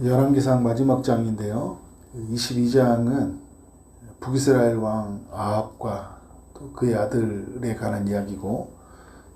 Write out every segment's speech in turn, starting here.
열왕기상 마지막 장인데요. 22장은 북이스라엘 왕 아합과 또 그의 아들에 관한 이야기고,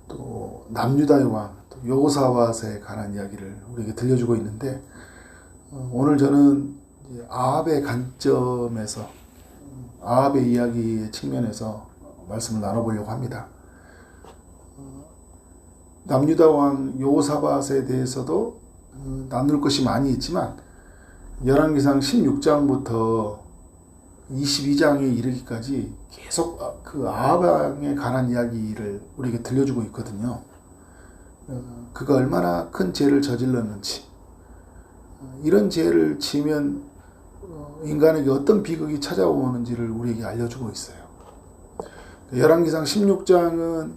또 남유다의 왕 여호사밧에 관한 이야기를 우리에게 들려주고 있는데, 오늘 저는 아합의 관점에서, 아합의 이야기의 측면에서 말씀을 나눠보려고 합니다. 남유다 왕 여호사밧에 대해서도 나눌 것이 많이 있지만, 열왕기상 16장부터 22장에 이르기까지 계속 그 아합 왕에 관한 이야기를 우리에게 들려주고 있거든요. 그가 얼마나 큰 죄를 저질렀는지, 이런 죄를 지으면 인간에게 어떤 비극이 찾아오는지를 우리에게 알려주고 있어요. 열왕기상 16장은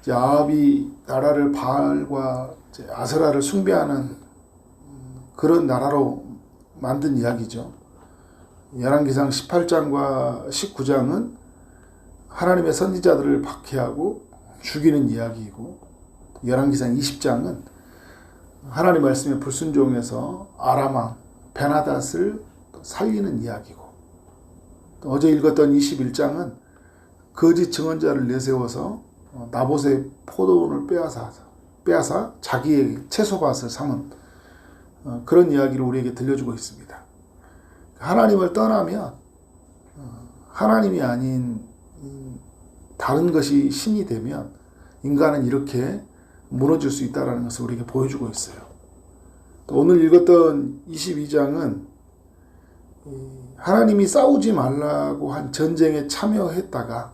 아합이 나라를 바알과 아세라를 숭배하는 그런 나라로 만든 이야기죠. 열왕기상 18장과 19장은 하나님의 선지자들을 박해하고 죽이는 이야기이고, 열왕기상 20장은 하나님 말씀에 불순종해서 아람 왕 베나닷을 살리는 이야기고, 또 어제 읽었던 21장은 거짓 증언자를 내세워서 나봇의 포도원을 빼앗아 자기의 채소밭을 삼은 그런 이야기를 우리에게 들려주고 있습니다. 하나님을 떠나면 하나님이 아닌 다른 것이 신이 되면 인간은 이렇게 무너질 수 있다는 것을 우리에게 보여주고 있어요. 또 오늘 읽었던 22장은 하나님이 싸우지 말라고 한 전쟁에 참여했다가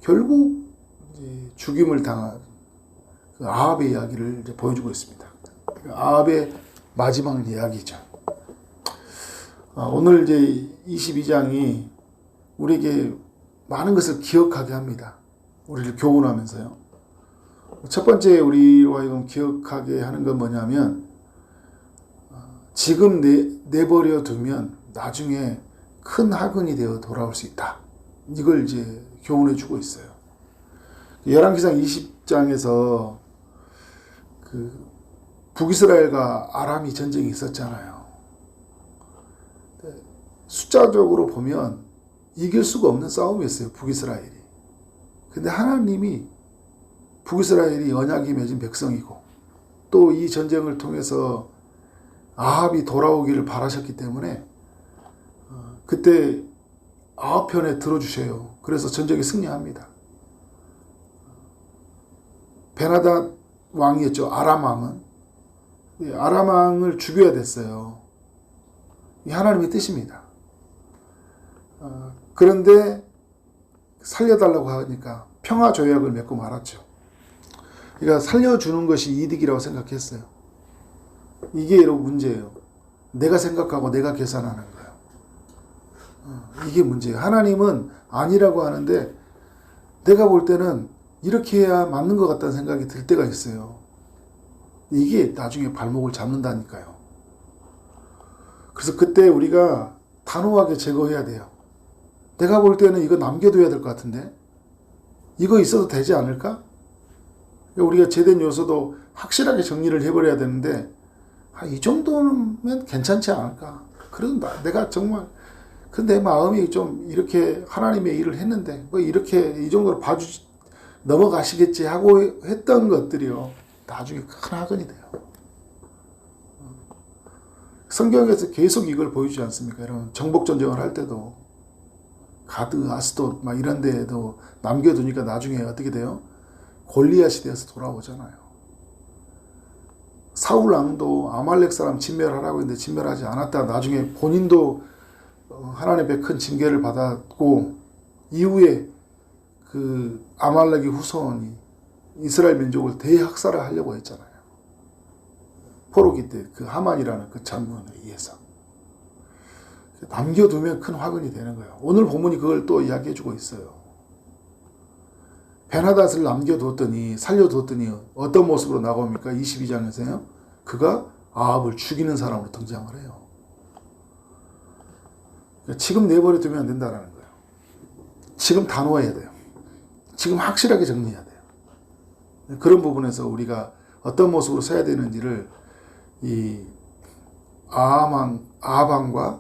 결국 죽임을 당한 그 아합의 이야기를 이제 보여주고 있습니다. 아합의 마지막 이야기죠. 오늘 이제 22장이 우리에게 많은 것을 기억하게 합니다. 우리를 교훈하면서요. 첫 번째 우리와 하여금 기억하게 하는 건 뭐냐면, 지금 내버려 두면 나중에 큰 학은이 되어 돌아올 수 있다. 이걸 이제 교훈해 주고 있어요. 열왕기상 20장에서 그 북이스라엘과 아람이 전쟁이 있었잖아요. 숫자적으로 보면 이길 수가 없는 싸움이었어요, 북이스라엘이. 근데 하나님이 북이스라엘이 언약이 맺은 백성이고, 또 이 전쟁을 통해서 아합이 돌아오기를 바라셨기 때문에 그때 아합 편에 들어주셔요. 그래서 전쟁에 승리합니다. 베나닷 왕이었죠. 아람 왕은. 아람 왕을 죽여야 됐어요. 이 하나님의 뜻입니다. 그런데 살려달라고 하니까 평화 조약을 맺고 말았죠. 그러니까 살려주는 것이 이득이라고 생각했어요. 이게 여러분 문제예요. 내가 생각하고 내가 계산하는 거예요. 이게 문제예요. 하나님은 아니라고 하는데 내가 볼 때는 이렇게 해야 맞는 것 같다는 생각이 들 때가 있어요. 이게 나중에 발목을 잡는다니까요. 그래서 그때 우리가 단호하게 제거해야 돼요. 내가 볼 때는 이거 남겨둬야 될 것 같은데, 이거 있어도 되지 않을까? 우리가 제된 요소도 확실하게 정리를 해버려야 되는데, 이 정도면 괜찮지 않을까? 그래도 내가 정말 내 마음이 좀 이렇게 하나님의 일을 했는데 뭐 이렇게 이 정도로 넘어가시겠지 하고 했던 것들이요, 나중에 큰 학은이 돼요. 성경에서 계속 이걸 보여주지 않습니까? 여러분, 정복전쟁을 할 때도 가드, 아스돗 막 이런 데에도 남겨두니까 나중에 어떻게 돼요? 골리앗이 되어서 돌아오잖아요. 사울 왕도 아말렉 사람 진멸하라고 했는데 진멸하지 않았다. 나중에 본인도 하나님의 큰 징계를 받았고, 이후에 그 아말렉의 후손이 이스라엘 민족을 대학살을 하려고 했잖아요. 포로기 때 그 하만이라는 그 장군에 의해서. 남겨두면 큰 화근이 되는 거예요. 오늘 본문이 그걸 또 이야기해주고 있어요. 베나닷을 남겨뒀더니, 살려뒀더니 어떤 모습으로 나옵니까? 22장에서요. 그가 아합을 죽이는 사람으로 등장을 해요. 지금 내버려두면 안 된다는 거예요. 지금 단호해야 돼요. 지금 확실하게 정리해야 돼요. 그런 부분에서 우리가 어떤 모습으로 서야 되는지를 이 아방과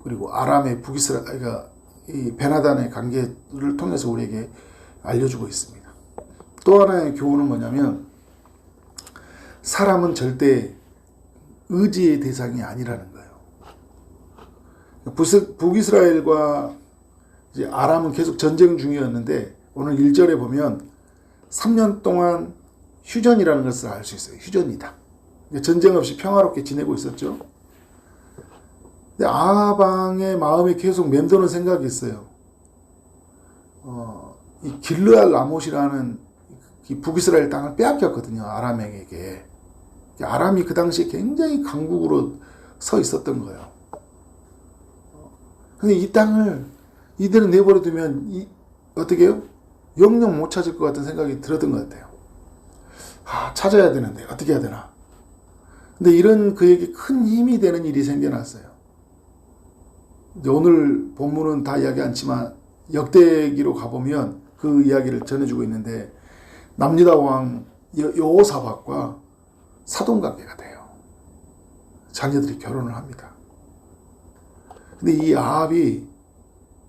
그리고 아람의 북이스라엘, 이 베나단의 관계를 통해서 우리에게 알려주고 있습니다. 또 하나의 교훈은 뭐냐면 사람은 절대 의지의 대상이 아니라는 거예요. 북이스라엘과 이제 아람은 계속 전쟁 중이었는데 오늘 1절에 보면 3년 동안 휴전이라는 것을 알 수 있어요. 휴전이다. 전쟁 없이 평화롭게 지내고 있었죠. 근데 아방의 마음에 계속 맴도는 생각이 있어요. 이 길르앗 라못이라는 이 북이스라엘 땅을 빼앗겼거든요. 아람에게. 아람이 그 당시에 굉장히 강국으로 서 있었던 거예요. 근데 이 땅을 이들은 내버려 두면 어떻게 해요? 영영 못 찾을 것 같은 생각이 들었던 것 같아요. 찾아야 되는데 어떻게 해야 되나. 근데 이런 그에게 큰 힘이 되는 일이 생겨났어요. 오늘 본문은 다 이야기 않지만 역대기로 가보면 그 이야기를 전해주고 있는데 남유다 왕 여호사밧과 사돈관계가 돼요. 자녀들이 결혼을 합니다. 근데 이 아합이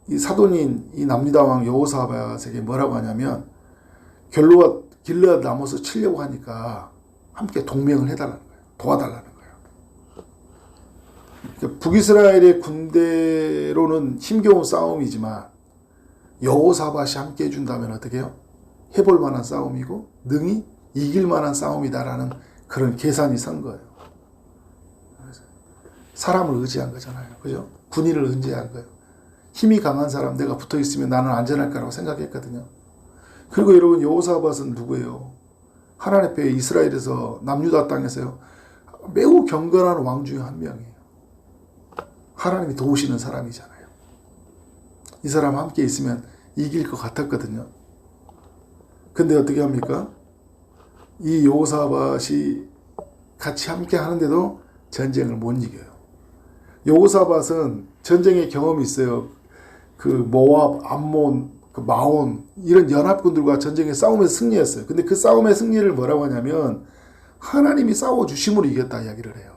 이 사돈인 이 남유다 왕 여호사밧에게 뭐라고 하냐면 길르앗 라못을 치려고 하니까 함께 동맹을 해달라는 거예요. 도와달라는 거예요. 그러니까 북이스라엘의 군대로는 힘겨운 싸움이지만 여호사밧이 함께 해준다면 어떻게 해요? 해볼 만한 싸움이고 능히 이길 만한 싸움이다라는 그런 계산이 선 거예요. 사람을 의지한 거잖아요. 그죠? 군인을 의지한 거예요. 힘이 강한 사람 내가 붙어 있으면 나는 안전할 거라고 생각했거든요. 그리고 여러분 여호사밧은 누구예요? 하나님 앞에 이스라엘에서 남유다 땅에서요. 매우 경건한 왕 중에 한 명이에요. 하나님이 도우시는 사람이잖아요. 이 사람 함께 있으면 이길 것 같았거든요. 근데 어떻게 합니까? 이 여호사밧이 같이 함께 하는데도 전쟁을 못 이겨요. 여호사밧은 전쟁의 경험이 있어요. 그 모압, 암몬, 그 마온 이런 연합군들과 전쟁에 싸움에서 승리했어요. 근데 그 싸움의 승리를 뭐라고 하냐면 하나님이 싸워주심으로 이겼다 이야기를 해요.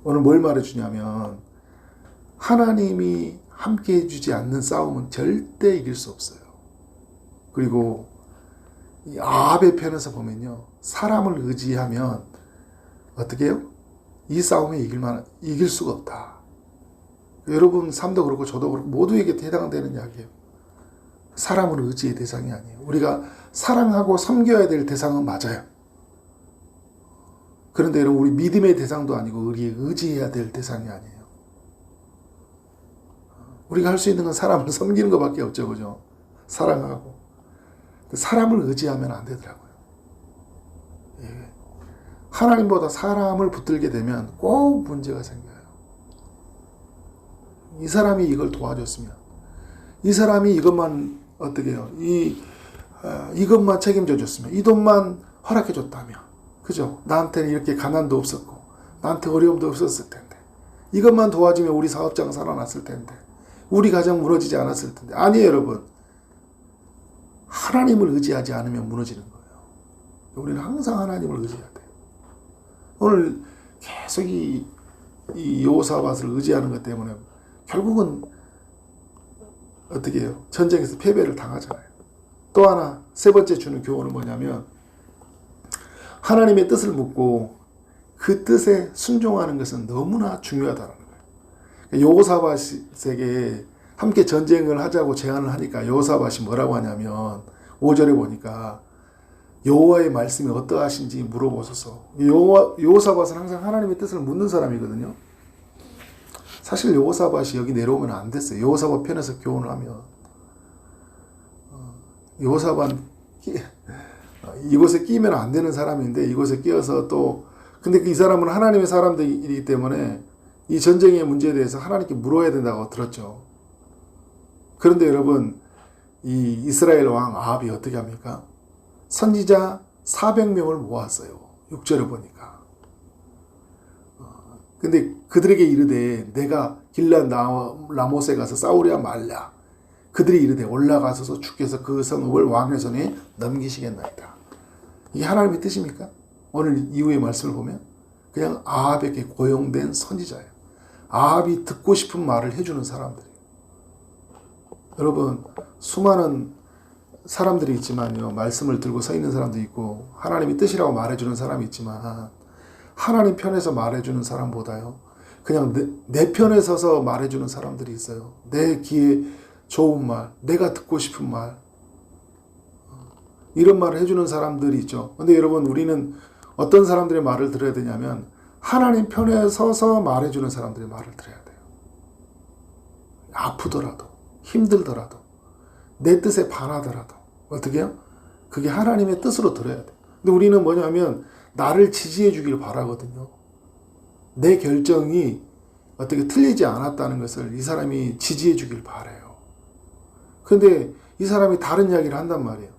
오늘 뭘 말해주냐면 하나님이 함께 해주지 않는 싸움은 절대 이길 수 없어요. 그리고 이 아합의 편에서 보면요. 사람을 의지하면 어떻게 해요? 이 싸움에 이길 수가 없다. 여러분 삶도 그렇고 저도 그렇고 모두에게 해당되는 이야기예요. 사람을 의지의 대상이 아니에요. 우리가 사랑하고 섬겨야 될 대상은 맞아요. 그런데 여러분 우리 믿음의 대상도 아니고 우리 의지해야 될 대상이 아니에요. 우리가 할 수 있는 건 사람을 섬기는 것밖에 없죠. 그죠? 사랑하고. 사람을 의지하면 안 되더라고요. 예. 하나님보다 사람을 붙들게 되면 꼭 문제가 생겨요. 이 사람이 이걸 도와줬으면, 이 사람이 이것만 어떻게 해요? 이것만 책임져 줬으면, 이 돈만 허락해 줬다면, 그죠? 나한테는 이렇게 가난도 없었고, 나한테 어려움도 없었을 텐데, 이것만 도와주면 우리 사업장 살아났을 텐데, 우리 가정 무너지지 않았을 텐데. 아니에요, 여러분. 하나님을 의지하지 않으면 무너지는 거예요. 우리는 항상 하나님을 의지해야 돼요. 오늘 계속 이 여호사밧을 의지하는 것 때문에 결국은 어떻게 해요? 전쟁에서 패배를 당하잖아요. 또 하나 세 번째 주는 교훈은 뭐냐면 하나님의 뜻을 묻고 그 뜻에 순종하는 것은 너무나 중요하다는 거예요. 여호사밧에게 함께 전쟁을 하자고 제안을 하니까 여호사밧이 뭐라고 하냐면 5절에 보니까 여호와의 말씀이 어떠하신지 물어보소서. 여호사밧은 항상 하나님의 뜻을 묻는 사람이거든요. 사실 여호사밧이 여기 내려오면 안 됐어요. 여호사밧 편에서 교훈을 하면 여호사밧 이곳에 끼면 안 되는 사람인데 이곳에 끼어서 또 근데 이 사람은 하나님의 사람들이기 때문에 이 전쟁의 문제에 대해서 하나님께 물어야 된다고 들었죠. 그런데 여러분 이 이스라엘 왕 아합이 어떻게 합니까? 선지자 400명을 모았어요. 6절을 보니까. 근데 그들에게 이르되 내가 길르앗 라못에 가서 싸우랴 말랴. 그들이 이르되 올라가소서 주께서 그 성읍을 왕의 손에 넘기시겠나이다. 이게 하나님의 뜻입니까? 오늘 이후의 말씀을 보면. 그냥 아합에게 고용된 선지자예요. 아합이 듣고 싶은 말을 해주는 사람들이에요. 여러분, 수많은 사람들이 있지만요, 말씀을 들고 서 있는 사람도 있고 하나님이 뜻이라고 말해주는 사람이 있지만, 하나님 편에서 말해주는 사람보다요, 그냥 내 편에 서서 말해주는 사람들이 있어요. 내 귀에 좋은 말, 내가 듣고 싶은 말, 이런 말을 해주는 사람들이 있죠. 근데 여러분, 우리는 어떤 사람들의 말을 들어야 되냐면 하나님 편에 서서 말해주는 사람들의 말을 들어야 돼요. 아프더라도, 힘들더라도, 내 뜻에 반하더라도 어떻게 해요? 그게 하나님의 뜻으로 들어야 돼요. 근데 우리는 뭐냐면 나를 지지해 주길 바라거든요. 내 결정이 어떻게 틀리지 않았다는 것을 이 사람이 지지해 주길 바라요. 근데 이 사람이 다른 이야기를 한단 말이에요.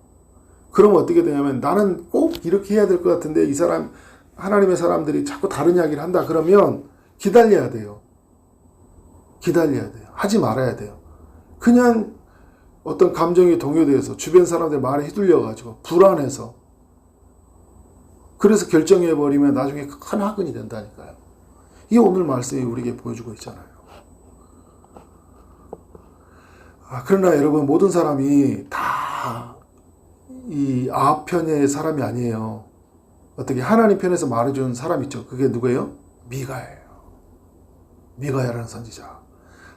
그럼 어떻게 되냐면 나는 꼭 이렇게 해야 될 것 같은데 이 사람, 하나님의 사람들이 자꾸 다른 이야기를 한다 그러면 기다려야 돼요. 기다려야 돼요. 하지 말아야 돼요. 그냥 어떤 감정이 동요돼서 주변 사람들 말에 휘둘려가지고 불안해서 그래서 결정해버리면 나중에 큰 화근이 된다니까요. 이게 오늘 말씀이 우리에게 보여주고 있잖아요. 그러나 여러분, 모든 사람이 다 이 아합 편의 사람이 아니에요. 어떻게 하나님 편에서 말해주는 사람 있죠. 그게 누구예요? 미가예요. 미가야라는 선지자.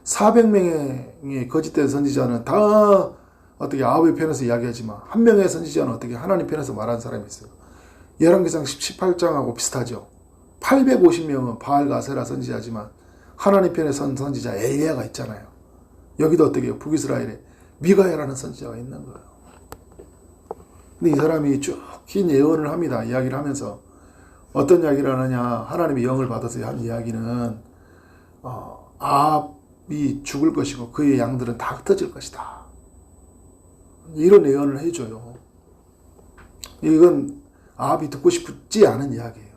400명의 거짓된 선지자는 다 어떻게 아합의 편에서 이야기하지만 한 명의 선지자는 어떻게 하나님 편에서 말하는 사람이 있어요. 열왕기상 18장하고 비슷하죠. 850명은 바알과 아세라 선지자지만 하나님 편에 선 선지자 엘리야가 있잖아요. 여기도 어떻게 해요? 북이스라엘에 미가야라는 선지자가 있는 거예요. 근데 이 사람이 쭉 긴 예언을 합니다. 이야기를 하면서 어떤 이야기를 하느냐, 하나님의 영을 받아서 한 이야기는 아합이 죽을 것이고 그의 양들은 다 흩어질 것이다. 이런 예언을 해줘요. 이건 아합이 듣고 싶지 않은 이야기예요.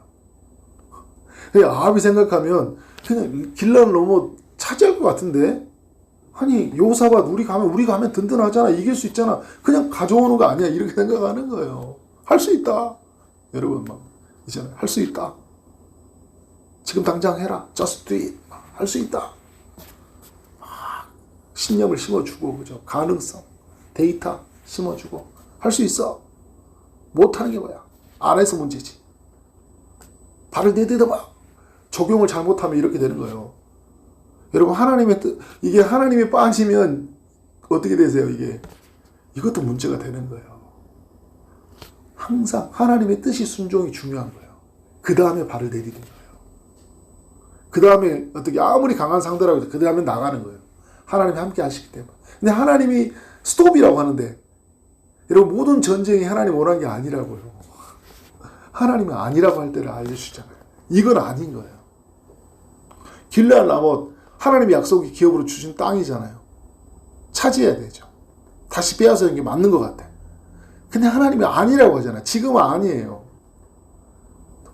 아합이 생각하면 그냥 길라를 넘어 차지할 것 같은데, 아니 요사밭 우리 가면 든든하잖아, 이길 수 있잖아, 그냥 가져오는 거 아니야, 이렇게 생각하는 거예요. 할 수 있다. 여러분, 막 이제는 할 수 있다. 지금 당장 해라. Just do it. 할 수 있다. 신념을 심어주고, 그죠? 가능성, 데이터 심어주고, 할 수 있어. 못하는 게 뭐야? 안 해서 문제지. 발을 내딛어봐. 적용을 잘못하면 이렇게 되는 거예요. 여러분, 하나님의 뜻, 이게 하나님이 빠지면 어떻게 되세요? 이것도 문제가 되는 거예요. 항상 하나님의 뜻이 순종이 중요한 거예요. 그 다음에 발을 내디디는 거예요. 그 다음에 어떻게 아무리 강한 상대라고 해도 그 다음에 나가는 거예요. 하나님이 함께 하시기 때문에. 근데 하나님이 스톱이라고 하는데, 여러분, 모든 전쟁이 하나님 원한 게 아니라고요. 하나님이 아니라고 할 때를 알려주잖아요. 이건 아닌 거예요. 길르앗 라못, 하나님의 약속이 기업으로 주신 땅이잖아요. 차지해야 되죠. 다시 빼앗아는 게 맞는 것 같아. 근데 하나님이 아니라고 하잖아요. 지금은 아니에요.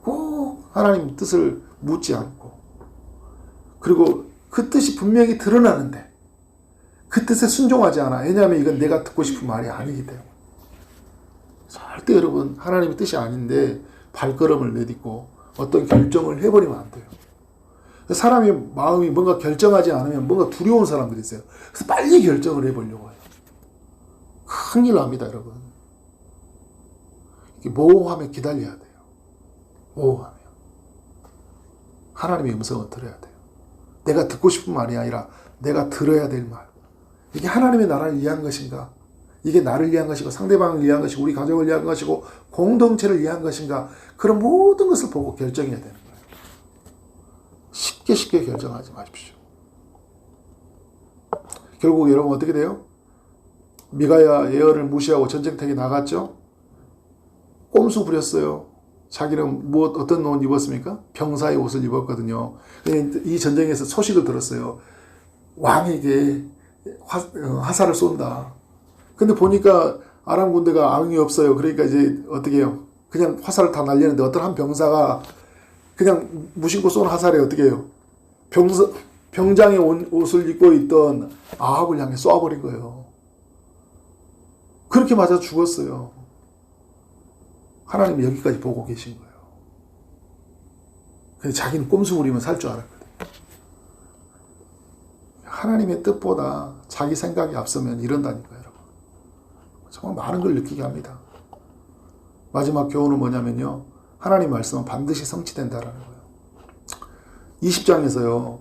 꼭 하나님 뜻을 묻지 않고, 그리고 그 뜻이 분명히 드러나는데 그 뜻에 순종하지 않아. 왜냐하면 이건 내가 듣고 싶은 말이 아니기 때문에. 절대 여러분, 하나님의 뜻이 아닌데 발걸음을 내딛고 어떤 결정을 해버리면 안 돼요. 사람이 마음이 뭔가 결정하지 않으면 뭔가 두려운 사람들이 있어요. 그래서 빨리 결정을 해보려고 해요. 큰일 납니다, 여러분. 모호하면 기다려야 돼요. 모호하면. 하나님의 음성을 들어야 돼요. 내가 듣고 싶은 말이 아니라 내가 들어야 될 말. 이게 하나님의 나라를 위한 것인가? 이게 나를 위한 것이고 상대방을 위한 것이고 우리 가족을 위한 것이고 공동체를 위한 것인가? 그런 모든 것을 보고 결정해야 되는 거예요. 쉽게 결정하지 마십시오. 결국 여러분 어떻게 돼요? 미가야 예언을 무시하고 전쟁터에 나갔죠? 꼼수 부렸어요. 자기는 어떤 옷 입었습니까? 병사의 옷을 입었거든요. 이 전쟁에서 소식을 들었어요. 왕에게 화살을 쏜다. 근데 보니까 아람 군대가 암이 없어요. 그러니까 이제 어떻게 해요? 그냥 화살을 다 날리는데 어떤 한 병사가 그냥 무심코 쏜 화살에 어떻게 해요? 병장의 옷을 입고 있던 아합을 향해 쏘아버린 거예요. 그렇게 맞아 죽었어요. 하나님이 여기까지 보고 계신 거예요. 근데 자기는 꼼수 부리면 살 줄 알았거든. 하나님의 뜻보다 자기 생각이 앞서면 이런다니까요, 여러분. 정말 많은 걸 느끼게 합니다. 마지막 교훈은 뭐냐면요, 하나님 말씀은 반드시 성취된다라는 거예요. 20장에서요,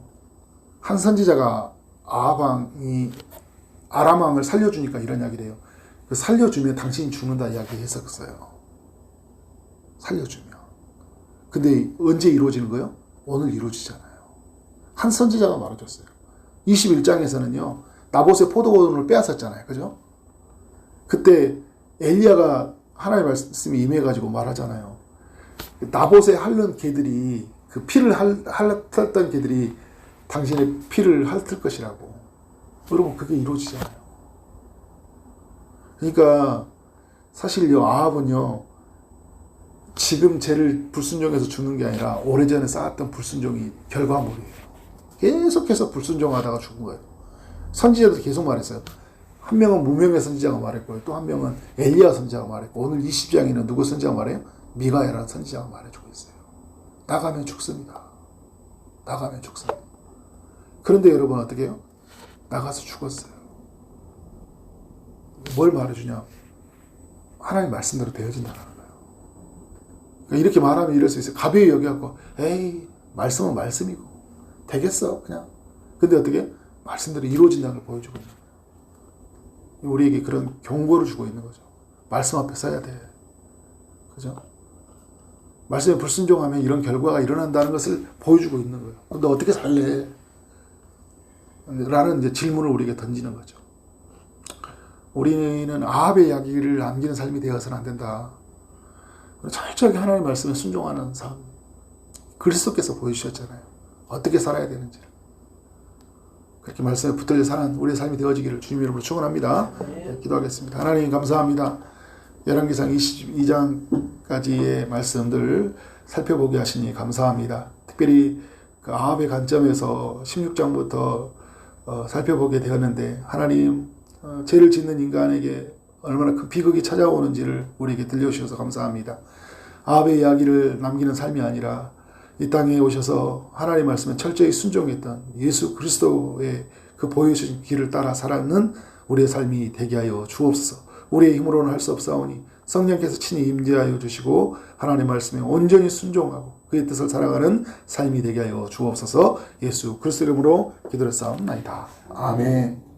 한 선지자가 아람 왕을 살려주니까 이런 이야기를 해요. 살려주면 당신이 죽는다 이야기 했었어요. 살려주면. 근데 언제 이루어지는 거예요? 오늘 이루어지잖아요. 한 선지자가 말해줬어요. 21장에서는요, 나봇의 포도원을 빼앗았잖아요. 그죠? 그때 엘리야가 하나님의 말씀이 임해가지고 말하잖아요. 나봇에 핥는 개들이, 그 피를 핥았던 개들이 당신의 피를 핥을 것이라고. 여러분, 그게 이루어지잖아요. 그러니까 사실요, 아합은요, 지금 죄를 불순종해서 죽는 게 아니라 오래전에 쌓았던 불순종이 결과물이에요. 계속해서 불순종하다가 죽은 거예요. 선지자도 계속 말했어요. 한 명은 무명의 선지자가 말했고요. 또 한 명은 엘리야 선지자가 말했고, 오늘 20장에는 누구 선지자가 말해요? 미가야라는 선지자가 말해주고 있어요. 나가면 죽습니다. 나가면 죽습니다. 그런데 여러분 어떻게 해요? 나가서 죽었어요. 뭘 말해주냐? 하나님 말씀대로 되어진다는 거예요. 그러니까 이렇게 말하면 이럴 수 있어요. 가벼이 여겨갖고, 에이, 말씀은 말씀이고 되겠어 그냥. 근데 어떻게? 말씀대로 이루어진다는 걸 보여주고 있는 거예요. 우리에게 그런 경고를 주고 있는 거죠. 말씀 앞에 서야 돼. 그죠? 말씀에 불순종하면 이런 결과가 일어난다는 것을 보여주고 있는 거예요. 근데 어떻게 살래? 라는 이제 질문을 우리에게 던지는 거죠. 우리는 아합의 이야기를 남기는 삶이 되어서는 안 된다. 철저하게 하나님의 말씀에 순종하는 삶. 그리스도께서 보여주셨잖아요. 어떻게 살아야 되는지를. 그렇게 말씀에 붙들려 사는 우리의 삶이 되어지기를 주님 이름으로 축원합니다. 네, 기도하겠습니다. 하나님 감사합니다. 열왕기상 22장까지의 말씀들 살펴보게 하시니 감사합니다. 특별히 그 아합의 관점에서 16장부터 살펴보게 되었는데, 하나님 죄를 짓는 인간에게 얼마나 큰 비극이 찾아오는지를 우리에게 들려주셔서 감사합니다. 아합의 이야기를 남기는 삶이 아니라 이 땅에 오셔서 하나님의 말씀에 철저히 순종했던 예수 그리스도의 그 보여주신 길을 따라 살아가는 우리의 삶이 되게 하여 주옵소서. 우리의 힘으로는 할 수 없사오니 성령께서 친히 임재하여 주시고 하나님의 말씀에 온전히 순종하고 그의 뜻을 살아가는 삶이 되게 하여 주옵소서. 예수 그리스도 이름으로 기도를 쌓옵나이다. 아멘.